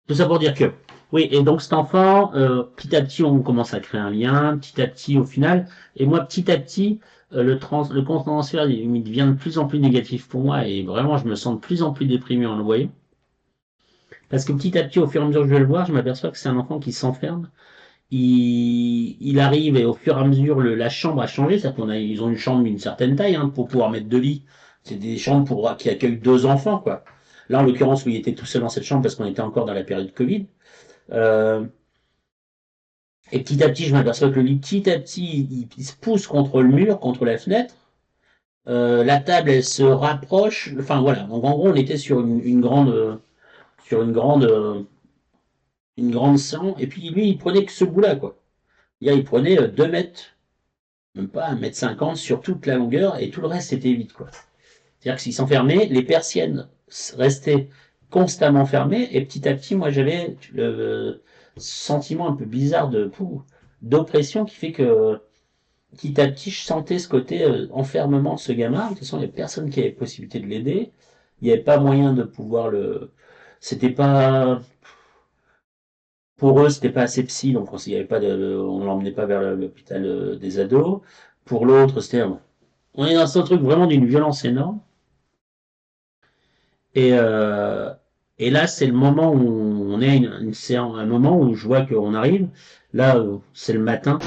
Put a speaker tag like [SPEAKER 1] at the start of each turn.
[SPEAKER 1] Tout ça pour dire que, oui, et donc cet enfant, petit à petit, on commence à créer un lien, petit à petit, au final, et moi, petit à petit, le compte transfert, il devient de plus en plus négatif pour moi, et vraiment, je me sens de plus en plus déprimé en le voyant. Parce que petit à petit, au fur et à mesure que je vais le voir, je m'aperçois que c'est un enfant qui s'enferme. Il arrive et au fur et à mesure, la chambre a changé, c'est-à-dire ils ont une chambre d'une certaine taille hein, pour pouvoir mettre deux lits. C'est des chambres qui accueillent deux enfants, quoi. Là, en l'occurrence, lui, il était tout seul dans cette chambre parce qu'on était encore dans la période Covid. Euh, et petit à petit, je m'aperçois que le lit, petit à petit, il se pousse contre le mur, contre la fenêtre. La table, elle se rapproche. Enfin voilà. Donc en gros, on était sur sur une grande sang. Et puis lui, il prenait que ce bout-là, quoi. Il prenait 2 mètres, même pas 1,50 m sur toute la longueur, et tout le reste était vide, quoi. C'est-à-dire que s'il s'enfermait, les persiennes restaient constamment fermées, et petit à petit, moi, j'avais le sentiment un peu bizarre d'oppression qui fait que petit à petit, je sentais ce côté enfermement de ce gamin. De toute façon, il n'y a personne qui avait possibilité de l'aider. Il n'y avait pas moyen de pouvoir le. C'était pas. Pour eux, c'était pas assez psy, donc il y avait pas on l'emmenait pas vers l'hôpital des ados. Pour l'autre, c'était. On est dans ce truc vraiment d'une violence énorme. Et, euh, et là, c'est le moment où on est une séance, un moment où je vois qu'on arrive. Là, c'est le matin.